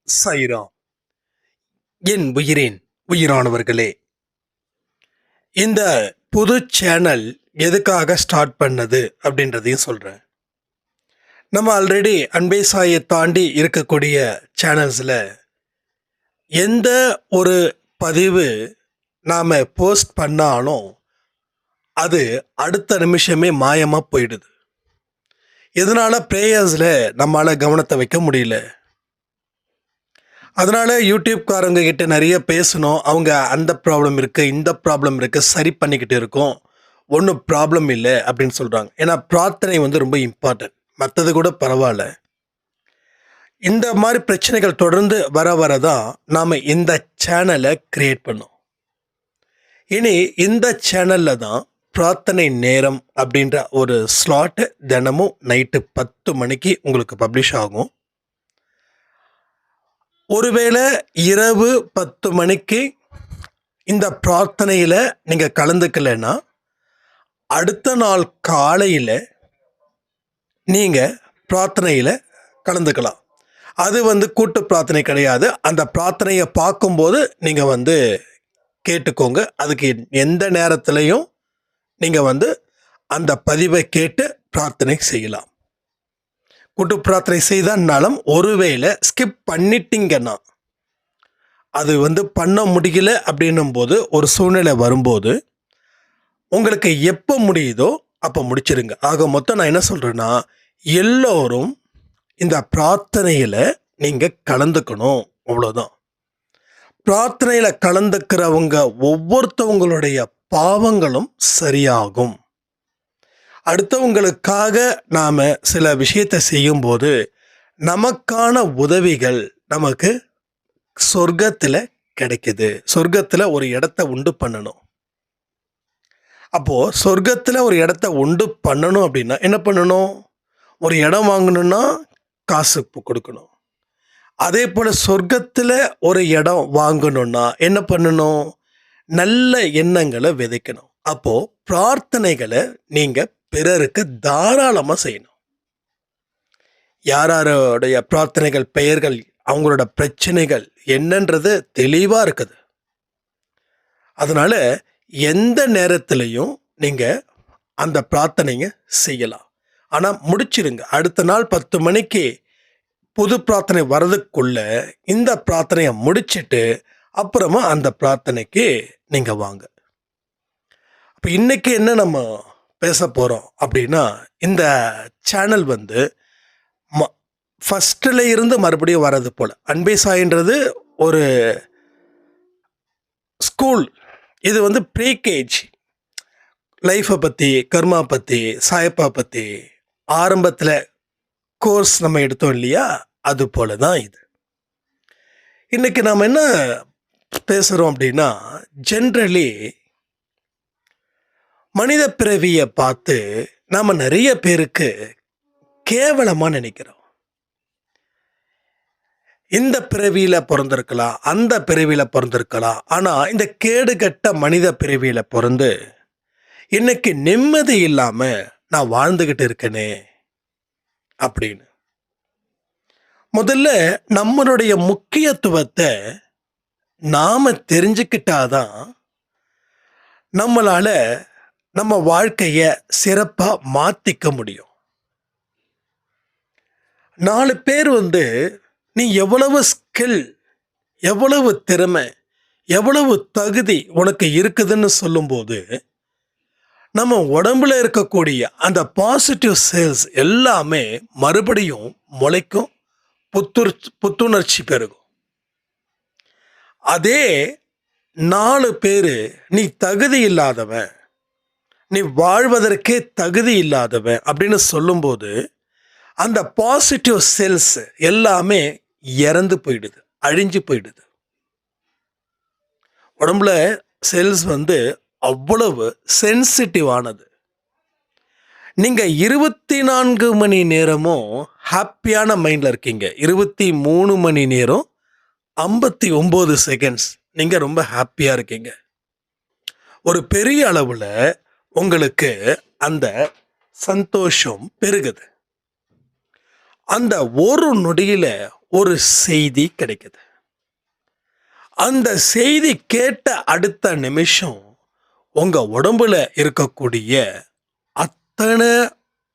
சாய்ராம். என் உயிரின் உயிரானவர்களே, இந்த புது சேனல் எதுக்காக ஸ்டார்ட் பண்ணது அப்படின்றதையும் சொல்கிறேன். நம்ம ஆல்ரெடி அன்பே சாயை தாண்டி இருக்கக்கூடிய சேனல்ஸில் எந்த ஒரு பதிவு நாம் போஸ்ட் பண்ணாலும் அது அடுத்த நிமிஷமே மாயமாக போயிடுது. இதனால் ப்ரேயர்ஸில் நம்மளால் கவனத்தை வைக்க முடியல. அதனால் யூடியூப்காரங்க கிட்ட நிறைய பேசணும். அவங்க அந்த ப்ராப்ளம் இருக்குது, இந்த ப்ராப்ளம் இருக்குது, சரி பண்ணிக்கிட்டு இருக்கோம், ஒன்றும் ப்ராப்ளம் இல்லை அப்படின்னு சொல்கிறாங்க. ஏன்னா பிரார்த்தனை ரொம்ப இம்பார்ட்டன்ட். மற்றது கூட பரவாயில்ல. இந்த மாதிரி பிரச்சனைகள் தொடர்ந்து வர தான் நாம் இந்த சேனலை க்ரியேட் பண்ணோம். இனி இந்த சேனலில் தான் பிரார்த்தனை நேரம் அப்படின்ற ஒரு ஸ்லாட்டு தினமும் நைட்டு 10 மணிக்கு உங்களுக்கு பப்ளிஷ் ஆகும். ஒருவேளை இரவு 10 மணிக்கு இந்த பிரார்த்தனையில் நீங்கள் கலந்துக்கலைன்னா அடுத்த நாள் காலையில் நீங்கள் பிரார்த்தனையில் கலந்துக்கலாம். அது கூட்டு பிரார்த்தனை கிடையாது. அந்த பிரார்த்தனையை பார்க்கும்போது நீங்கள் கேட்டுக்கோங்க. அதுக்கு எந்த நேரத்துலையும் நீங்கள் அந்த பதிவை கேட்டு பிரார்த்தனை செய்யலாம். கூட்டு பிரார்த்தனை செய்தாலும் ஒருவேளை ஸ்கிப் பண்ணிட்டீங்கன்னா, அது பண்ண முடியல அப்படின்னும் போது ஒரு சூழ்நிலை வரும்போது உங்களுக்கு எப்போ முடியுதோ அப்போ முடிச்சிருங்க. ஆக மொத்தம் நான் என்ன சொல்கிறேன்னா, எல்லோரும் இந்த பிரார்த்தனையில் நீங்கள் கலந்துக்கணும், அவ்வளோதான். பிரார்த்தனையில் கலந்துக்கிறவங்க ஒவ்வொருத்தவங்களுடைய பாவங்களும் சரியாகும். அடுத்தவங்களுக்காக நாம் சில விஷயத்தை செய்யும்போது நமக்கான உதவிகள் நமக்கு சொர்க்கத்தில் கிடைக்குது. சொர்க்கத்தில் ஒரு இடத்த உண்டு பண்ணணும். அப்போது சொர்க்கத்தில் ஒரு இடத்த உண்டு பண்ணணும் அப்படின்னா என்ன பண்ணணும்? ஒரு இடம் வாங்கணுன்னா காசு கொடுக்கணும். அதே போல் சொர்க்கத்தில் ஒரு இடம் வாங்கணுன்னா என்ன பண்ணணும்? நல்ல எண்ணங்களை விதைக்கணும். அப்போது பிரார்த்தனைகளை நீங்கள் பிறருக்கு தாராளமாக செய்யணும். யாருடைய பிரார்த்தனைகள், பெயர்கள், அவங்களோட பிரச்சனைகள் என்னன்றது தெளிவாக இருக்குது. அதனால் எந்த நேரத்துலையும் நீங்கள் அந்த பிரார்த்தனைங்க செய்யலாம். ஆனால் முடிச்சிருங்க. அடுத்த நாள் 10 மணிக்கு புது பிரார்த்தனை வர்றதுக்குள்ள இந்த பிரார்த்தனையை முடிச்சுட்டு அப்புறமா அந்த பிரார்த்தனைக்கு நீங்கள் வாங்க. அப்போ இன்றைக்கி என்ன நம்ம பேச போகிறோம் அப்படின்னா, இந்த சேனல் ஃபஸ்ட்டில் இருந்து மறுபடியும் வர்றது போல். அன்பே சாயின்றது ஒரு ஸ்கூல். இது ப்ரீகேஜி. லைஃப்பை பற்றி, கர்மா பற்றி, சாயப்பா பற்றி ஆரம்பத்தில் கோர்ஸ் நம்ம எடுத்தோம் இல்லையா, அது போல தான் இது. இன்றைக்கி நாம் என்ன பேசுகிறோம் அப்படின்னா, ஜென்ரலி மனித பிறவியை பார்த்து நாம் நிறைய பேருக்கு கேவலமாக நினைக்கிறோம். இந்த பிறவியில் பிறந்திருக்கலாம், அந்த பிறவியில் பிறந்திருக்கலாம். ஆனால் இந்த கேடுகட்ட மனித பிறவியில் பிறந்து இன்னைக்கு நிம்மதி இல்லாமல் நான் வாழ்ந்துக்கிட்டு இருக்கேனே அப்படின்னு. முதல்ல நம்மளுடைய முக்கியத்துவத்தை நாம் தெரிஞ்சுக்கிட்டாதான் நம்மளால் நம்ம வாழ்க்கையை சிறப்பாக மாற்றிக்க முடியும். 4 பேர் நீ எவ்வளவு ஸ்கில், எவ்வளவு திறமை, எவ்வளவு தகுதி உனக்கு இருக்குதுன்னு சொல்லும்போது நம்ம உடம்புல இருக்கக்கூடிய அந்த பாசிட்டிவ் செல்ஸ் எல்லாமே மறுபடியும் முளைக்கும், புத்துணர்ச்சி பெருகும். அதே 4 பேர் நீ தகுதி இல்லாதவன், நீ வாழ்வதற்கே தகுதி இல்லாதவன் அப்படின்னு சொல்லும்போது அந்த பாசிட்டிவ் செல்ஸ் எல்லாமே இறந்து போயிடுது, அழிஞ்சு போயிடுது. உடம்புல செல்ஸ் அவ்வளவு சென்சிட்டிவானது. நீங்கள் 24 மணி நேரமும் ஹாப்பியான மைண்டில் இருக்கீங்க. 23 மணி நேரம் 59 செகண்ட்ஸ் நீங்கள் ரொம்ப ஹாப்பியாக இருக்கீங்க. ஒரு பெரிய அளவில் உங்களுக்கு அந்த சந்தோஷம் பெருகுது. அந்த ஒரு நொடியில ஒரு செய்தி கிடைக்குது. அந்த செய்தி கேட்ட அடுத்த நிமிஷம் உங்க உடம்புல இருக்கக்கூடிய அத்தனை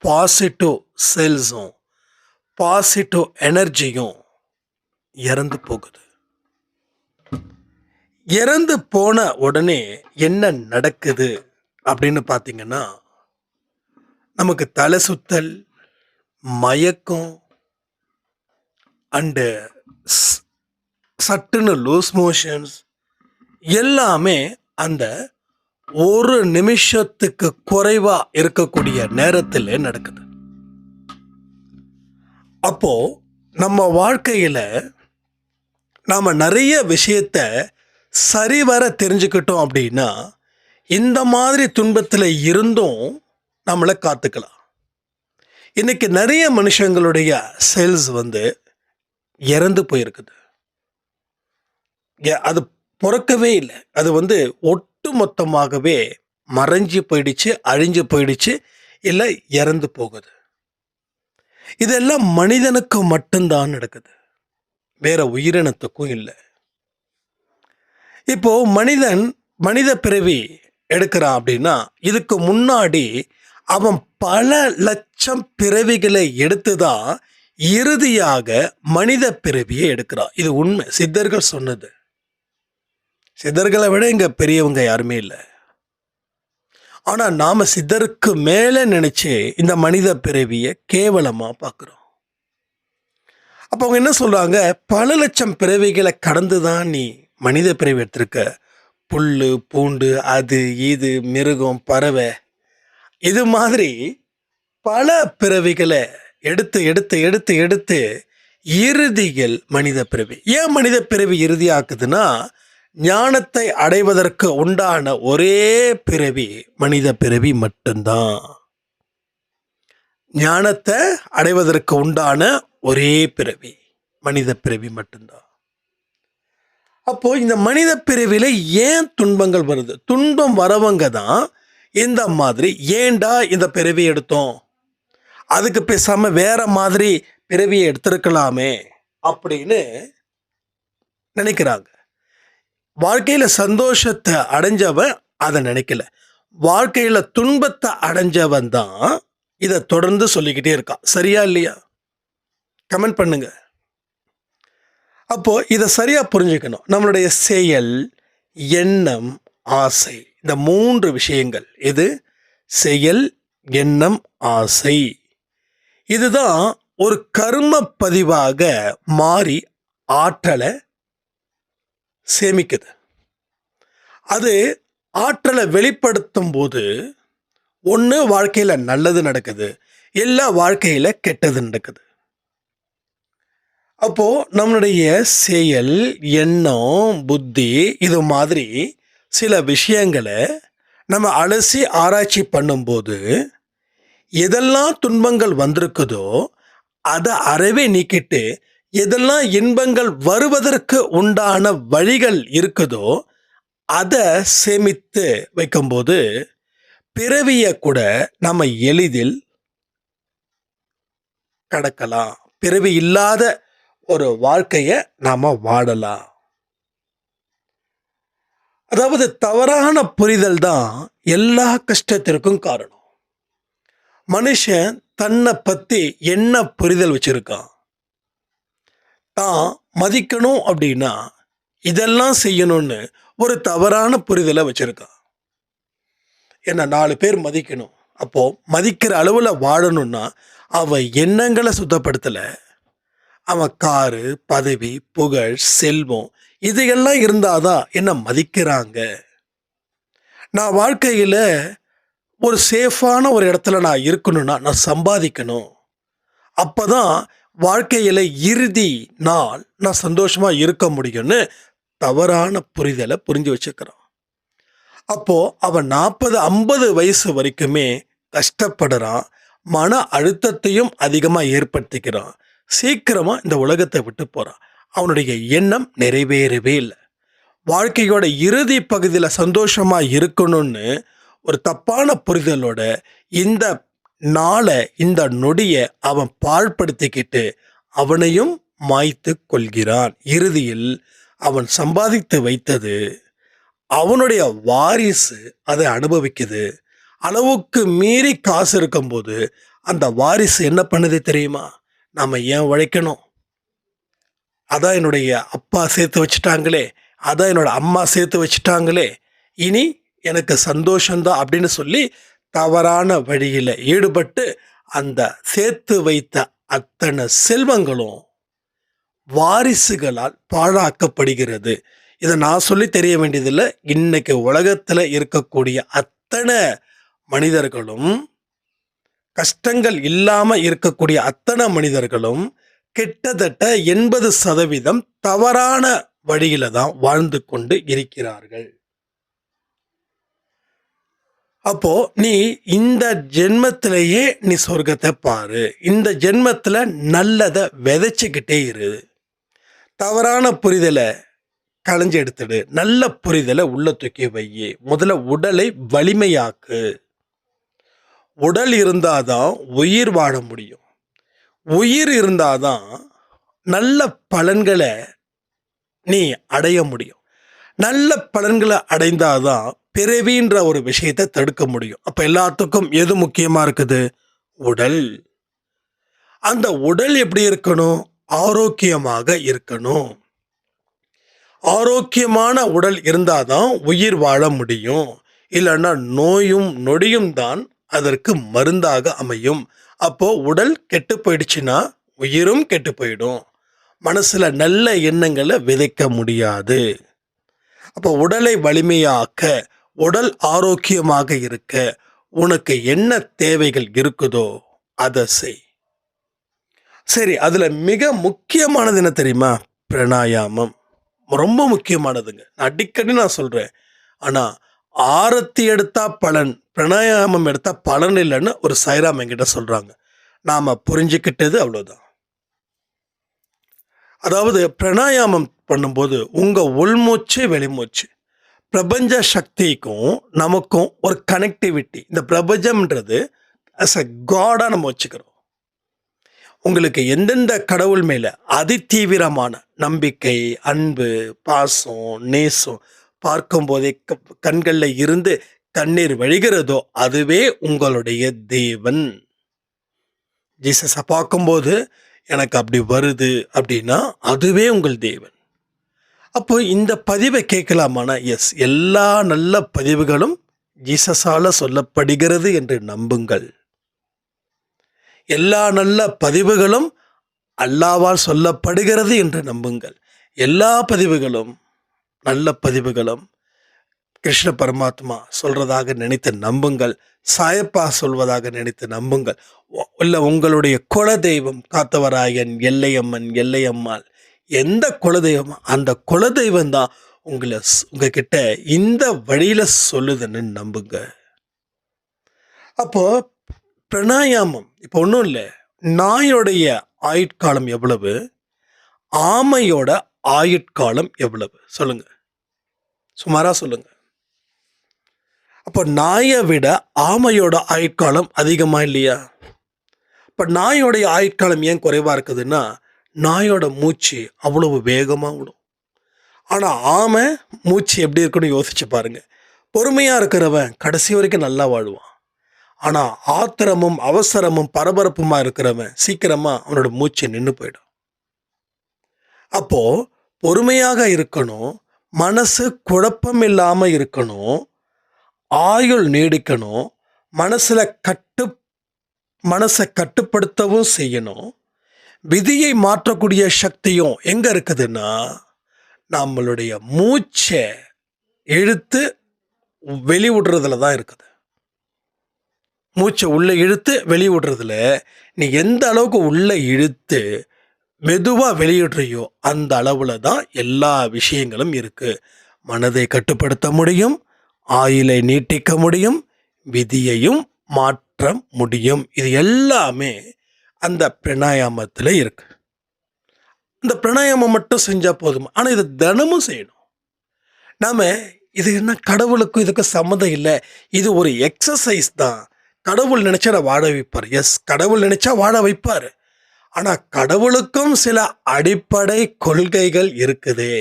பாசிட்டிவ் செல்ஸும் பாசிட்டிவ் எனர்ஜியும் இறந்து போகுது. இறந்து போன உடனே என்ன நடக்குது அப்படின்னு பார்த்தீங்கன்னா, நமக்கு தலை சுத்தல், மயக்கம் அண்டு சட்டுன்னு லூஸ் மோஷன்ஸ் எல்லாமே அந்த ஒரு நிமிஷத்துக்கு குறைவா இருக்கக்கூடிய நேரத்தில் நடக்குது. அப்போ நம்ம வாழ்க்கையில நாம நிறைய விஷயத்த சரிவர தெரிஞ்சுக்கிட்டோம் அப்படின்னா, இந்த மாதிரி துன்பத்தில் இருந்தும் நம்மளை காத்துக்கலாம். இன்னைக்கு நிறைய மனுஷங்களுடைய செல்ஸ் இறந்து போயிருக்குது. அது பிறக்கவே இல்லை. அது ஒட்டு மொத்தமாகவே மறைஞ்சு போயிடுச்சு, அழிஞ்சு போயிடுச்சு, இல்லை இறந்து போகுது. இதெல்லாம் மனிதனுக்கு மட்டும்தான் நடக்குது, வேற உயிரினத்துக்கும் இல்லை. இப்போ மனித பிறவி எடுக்கிறான் அப்படின்னா, இதுக்கு முன்னாடி அவன் பல லட்சம் பிறவிகளை எடுத்துதான் இறுதியாக மனித பிறவியை எடுக்கிறான். இது உண்மை, சித்தர்கள் சொன்னது. சித்தர்களை விட இங்க பெரியவங்க யாருமே இல்லை. ஆனா நாம சித்தருக்கு மேல நினைச்சு இந்த மனித பிறவியை கேவலமா பார்க்கிறோம். அப்ப அவங்க என்ன சொல்றாங்க, பல லட்சம் பிறவிகளை கடந்துதான் நீ மனித பிறவி எடுத்திருக்க. புல்லு பூண்டு, அது இது, மிருகம், பறவை, இது மாதிரி பல பிறவிகளை எடுத்து எடுத்து எடுத்து எடுத்து இறுதியில் மனித பிறவி. ஏன் மனித பிறவி இறுதி ஆக்குதுன்னா, ஞானத்தை அடைவதற்கு உண்டான ஒரே பிறவி மனித பிறவி மட்டும்தான். ஞானத்தை அடைவதற்கு உண்டான ஒரே பிறவி மனித பிறவி மட்டும்தான். அப்போ இந்த மனித பிறவில ஏன் துன்பங்கள் வருது? துன்பம் வரவங்க தான் இந்த மாதிரி ஏண்டா இந்த பிறவி எடுத்தோம், அதுக்கு பேசாம வேற மாதிரி பிறவியை எடுத்திருக்கலாமே அப்படின்னு நினைக்கிறாங்க. வாழ்க்கையில சந்தோஷத்தை அடைஞ்சவன் அதை நினைக்கல. வாழ்க்கையில துன்பத்தை அடைஞ்சவன் தான் இதை தொடர்ந்து சொல்லிக்கிட்டே இருக்கான். சரியா இல்லையா? கமெண்ட் பண்ணுங்க. அப்போ இதை சரியா புரிஞ்சுக்கணும். நம்மளுடைய செயல், எண்ணம், ஆசை, இந்த 3 விஷயங்கள். இது செயல், எண்ணம், ஆசை. இதுதான் ஒரு கர்ம பதிவாக மாறி ஆற்றலை சேமிக்குது. அது ஆற்றலை வெளிப்படுத்தும் போது ஒன்று வாழ்க்கையில் நல்லது நடக்குது, இல்லை வாழ்க்கையில் கெட்டது நடக்குது. அப்போ நம்மளுடைய செயல், எண்ணம், புத்தி, இது மாதிரி சில விஷயங்களை நம்ம அலசி ஆராய்ச்சி பண்ணும்போது எதெல்லாம் துன்பங்கள் வந்திருக்குதோ அதை அறவே நீக்கிட்டு, எதெல்லாம் இன்பங்கள் வருவதற்கு உண்டான வழிகள் இருக்குதோ அதை சேமித்து வைக்கும்போது பிறவியை கூட நம்ம எளிதில் கடக்கலாம். பிறவி இல்லாத ஒரு வாழ்க்கையை நாம வாழலாம். அதாவது தவறான புரிதல் தான் எல்லா கஷ்டத்திற்கும் காரணம். மனுஷன் தன்னை பத்தி என்ன புரிதல் வச்சிருக்கான், தான் மதிக்கணும் அப்படின்னா இதெல்லாம் செய்யணும்னு ஒரு தவறான புரிதலை வச்சிருக்கான். என்ன 4 பேர் மதிக்கணும், அப்போ மதிக்கிற அளவுல வாழணும்னா அவன் எண்ணங்களை சுத்தப்படுத்தலை. அவன் காரு, பதவி, புகழ், செல்வம், இதையெல்லாம் இருந்தாதான் என்ன மதிக்கிறாங்க. நான் வாழ்க்கையில் ஒரு சேஃபான ஒரு இடத்துல நான் இருக்கணும்னா நான் சம்பாதிக்கணும். அப்போதான் வாழ்க்கையில் இறுதி நாள் நான் சந்தோஷமாக இருக்க முடியும்னு தவறான புரிதலை புரிஞ்சு வச்சுக்கிறான். அப்போது அவன் 40-50 வயசு வரைக்குமே கஷ்டப்படுறான், மன அழுத்தத்தையும் அதிகமாக ஏற்படுத்திக்கிறான், சீக்கிரமாக இந்த உலகத்தை விட்டு போகிறான். அவனுடைய எண்ணம் நிறைவேறவே இல்லை. வாழ்க்கையோட இறுதி பகுதியில் சந்தோஷமாக இருக்கணும்னு ஒரு தப்பான புரிதலோட இந்த நாளை இந்த நொடிய அவன் பாழ்படுத்திக்கிட்டு அவனையும் மாய்த்து கொள்கிறான். இறுதியில் அவன் சம்பாதித்து வைத்தது அவனுடைய வாரிசு அதை அனுபவிக்குது. அளவுக்கு மீறி காசு இருக்கும்போது அந்த வாரிசு என்ன பண்ணுது தெரியுமா? நாம ஏன் உழைக்கணும்? அதான் என்னுடைய அப்பா சேர்த்து வச்சுட்டாங்களே, அதான் என்னோட அம்மா சேர்த்து வச்சுட்டாங்களே, இனி எனக்கு சந்தோஷந்தான் அப்படின்னு சொல்லி தவறான வழியில் ஈடுபட்டு அந்த சேர்த்து வைத்த அத்தனை செல்வங்களும் வாரிசுகளால் பாழாக்கப்படுகிறது. இதை நான் சொல்லி தெரிய வேண்டியதில்லை. இன்னைக்கு உலகத்தில் இருக்கக்கூடிய அத்தனை மனிதர்களும், கஷ்டங்கள் இல்லாமல் இருக்கக்கூடிய அத்தனை மனிதர்களும் கிட்டத்தட்ட 80% தவறான வழியில தான் வாழ்ந்து கொண்டு இருக்கிறார்கள். அப்போ நீ இந்த ஜென்மத்திலேயே நீ சொர்க்கத்தை பாரு. இந்த ஜென்மத்தில் நல்லதை விதைச்சிக்கிட்டே இரு. தவறான புரிதலை களைஞ்சு எடுத்துடு. நல்ல புரிதலை உள்ள தூக்கி வை. முதல்ல உடலை வலிமையாக்கு. உடல் இருந்தாதான் உயிர் வாழ முடியும். உயிர் இருந்தாதான் நல்ல பலன்களை நீ அடைய முடியும். நல்ல பலன்களை அடைந்தாதான் பிறவின்ற ஒரு விஷயத்தை தடுக்க முடியும். அப்ப எல்லாத்துக்கும் எது முக்கியமா இருக்குது? உடல். அந்த உடல் எப்படி இருக்கணும்? ஆரோக்கியமாக இருக்கணும். ஆரோக்கியமான உடல் இருந்தாதான் உயிர் வாழ முடியும். இல்லைன்னா நோயும் நொடியும் தான் அதற்கு மருந்தாக அமையும். அப்போ உடல் கெட்டு போயிடுச்சுன்னா உயிரும் கெட்டு போயிடும். மனசுல நல்ல எண்ணங்களை விதைக்க முடியாது. அப்போ உடலை வலிமையாக்க, உடல் ஆரோக்கியமாக இருக்க உனக்கு என்ன தேவைகள் இருக்குதோ அதை செய். சரி, அதுல மிக முக்கியமானது என்ன தெரியுமா? பிராணாயாமம். ரொம்ப முக்கியமானதுங்க. நான் அடிக்கடி சொல்றேன். ஆனா ஆரத்தி எடுத்தா பலன், பிராணாயாமம் எடுத்தா பலன் இல்லைன்னு ஒரு சாய்ராம் என்கிட்ட சொல்றாங்க. நாம புரிஞ்சுக்கிட்டது அவ்வளவுதான். அதாவது பிராணாயாமம் பண்ணும்போது உங்க உள்மூச்சு வெளிமூச்சு, பிரபஞ்ச சக்திக்கும் நமக்கும் ஒரு கனெக்டிவிட்டி. இந்த பிரபஞ்சம்ன்றது அஸ் அ காடா நம்ம வச்சுக்கிறோம். உங்களுக்கு எந்தெந்த கடவுள் மேல அதிதீவிரமான நம்பிக்கை, அன்பு, பாசம், நேசம் பார்க்கும்போதே கண்களில் இருந்து கண்ணீர் வழிகிறதோ அதுவே உங்களுடைய தேவன். ஜீசஸை பார்க்கும்போது எனக்கு அப்படி வருது அப்படின்னா அதுவே உங்கள் தேவன். அப்போ இந்த பதிவை கேட்கலாமானா எஸ், எல்லா நல்ல பதிவுகளும் ஜீசஸால சொல்லப்படுகிறது என்று நம்புங்கள். எல்லா நல்ல பதிவுகளும் அல்லாவால் சொல்லப்படுகிறது என்று நம்புங்கள். எல்லா பதிவுகளும் நல்ல பதிவுகளும் கிருஷ்ண பரமாத்மா சொல்றதாக நினைத்து நம்புங்கள். சாயப்பா சொல்வதாக நினைத்து நம்புங்கள். இல்லை உங்களுடைய குலதெய்வம் காத்தவராயன், எல்லையம்மன், எல்லையம்மாள், எந்த குலதெய்வம் அந்த குலதெய்வம் தான் உங்ககிட்ட இந்த வழியில சொல்லுதுன்னு நம்புங்க. அப்போ பிராணாயாமம் இப்போ ஒன்றும் இல்லை. நாயோடைய ஆயுட்காலம் எவ்வளவு? ஆமையோட ஆயுட்காலம் எவ்வளவு? சொல்லுங்க, சுமாரா சொல்லுங்க. அப்போ நாயை விட ஆமையோட ஆயுட்காலம் அதிகமா இல்லையா? இப்போ நாயோடைய ஆயுட்காலம் ஏன் குறைவா இருக்குதுன்னா, நாயோட மூச்சு அவ்வளவு வேகமா விடும். ஆனா ஆமை மூச்சு எப்படி இருக்குன்னு யோசிச்சு பாருங்க. பொறுமையா இருக்கிறவன் கடைசி வரைக்கும் நல்லா வாழ்வான். ஆனா ஆத்திரமும் அவசரமும் பரபரப்புமா இருக்கிறவன் சீக்கிரமா அவனோட மூச்சு நின்று போயிடும். அப்போ பொறுமையாக இருக்கணும், மனசு குழப்பம் இல்லாம இருக்கணும், ஆயுள் நீடிக்கணும், மனசை கட்டுப்படுத்தவும் செய்யணும். விதியை மாற்றக்கூடிய சக்தியும் எங்க இருக்குதுன்னா, நம்மளுடைய மூச்சை இழுத்து வெளிவிடுறதுல தான் இருக்குது. மூச்சை உள்ளே இழுத்து வெளியிடுறதுல நீ எந்த அளவுக்கு உள்ளே இழுத்து மெதுவாக வெளியிடுறியோ அந்த அளவில் தான் எல்லா விஷயங்களும் இருக்குது. மனதை கட்டுப்படுத்த முடியும், ஆயுளை நீட்டிக்க முடியும், விதியையும் மாற்ற முடியும். இது எல்லாமே அந்த பிராணாயாமத்தில் இருக்கு. இந்த பிராணாயாமம் மட்டும் செஞ்சால் போதும். ஆனால் இதை தினமும் செய்யணும். நாம் இது என்ன கடவுளுக்கும் இதுக்கு சம்மந்தம் இல்லை, இது ஒரு எக்ஸசைஸ் தான், கடவுள் நினைச்சா வாழ வைப்பார். எஸ், கடவுள் நினைச்சா வாழ வைப்பார். ஆனா கடவுளுக்கும் சில அடிப்படை கொள்கைகள் இருக்குது.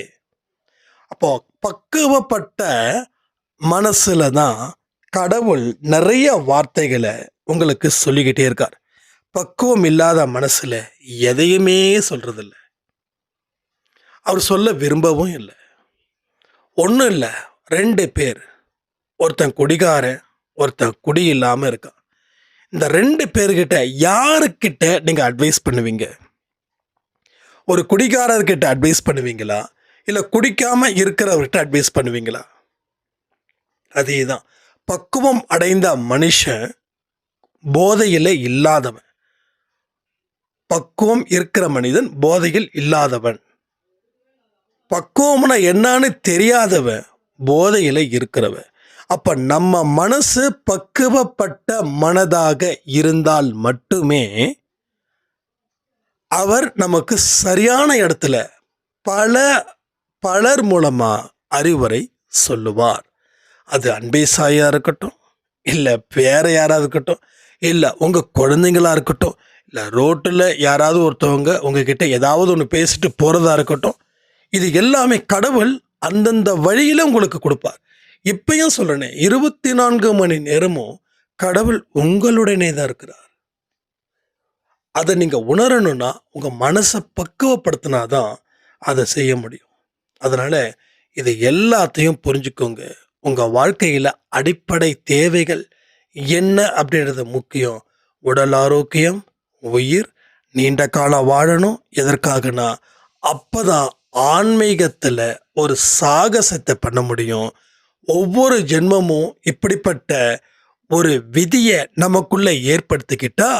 அப்போ பக்குவப்பட்ட மனசுல தான் கடவுள் நிறைய வார்த்தைகளை உங்களுக்கு சொல்லிக்கிட்டே இருக்கார். பக்குவம் இல்லாத மனசுல எதையுமே சொல்றதில்ல. அவர் சொல்ல விரும்பவும் இல்லை. ஒன்றும் இல்லை, 2 பேர், ஒருத்தன் குடிகாரன், ஒருத்தன் குடி இல்லாமல் இருக்கான். இந்த 2 பேர்கிட்ட யாருக்கிட்ட நீங்கள் அட்வைஸ் பண்ணுவீங்க? ஒரு குடிகாரர்கிட்ட அட்வைஸ் பண்ணுவீங்களா, இல்லை குடிக்காமல் இருக்கிறவர்கிட்ட அட்வைஸ் பண்ணுவீங்களா? அதே தான், பக்குவம் அடைந்த மனுஷன் போதையில் இல்லாதவன், பக்குவம் இருக்கிற மனிதன் போதையில் இல்லாதவன். பக்குவம்னா என்னன்னு தெரியாதவன் போதையில் இருக்கிறவன். அப்ப நம்ம மனசு பக்குவப்பட்ட மனதாக இருந்தால் மட்டுமே அவர் நமக்கு சரியான இடத்துல பலர் மூலமா அறிவுரை சொல்லுவார். அது அன்பே சாயா இருக்கட்டும், இல்லை வேற யாராவது இருக்கட்டும், இல்லை உங்க குழந்தைங்களா இருக்கட்டும், இல்லை ரோட்டில் யாராவது ஒருத்தவங்க உங்ககிட்ட ஏதாவது ஒன்று பேசிட்டு போறதா இருக்கட்டும், இது எல்லாமே கடவுள் அந்தந்த வழியில உங்களுக்கு கொடுப்பார். இப்பயும் சொல்றேனே, 24 மணி நேரமும் கடவுள் உங்களுடனே தான் இருக்கிறார். அதை நீங்க உணரணும்னா உங்க மனசை பக்குவப்படுத்தினாதான் அதை செய்ய முடியும். அதனால இதை எல்லாத்தையும் புரிஞ்சுக்கோங்க. உங்க வாழ்க்கையில அடிப்படை தேவைகள் என்ன அப்படின்றது முக்கியம். உடல் ஆரோக்கியம், உயிர், நீண்ட காலம் வாழணும். எதற்காகனா அப்பதான் ஆன்மீகத்துல ஒரு சாகசத்தை பண்ண முடியும். ஒவ்வொரு ஜென்மமும் இப்படிப்பட்ட ஒரு விதியை நமக்குள்ள ஏற்படுத்திக்கிட்டா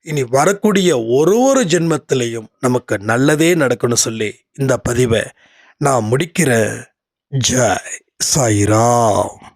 இனி வரக்கூடிய ஒரு ஜென்மத்திலையும் நமக்கு நல்லதே நடக்கும்னு சொல்லி இந்த பதிவை நான் முடிக்கிறேன். ஜெய் சாய்ராம்.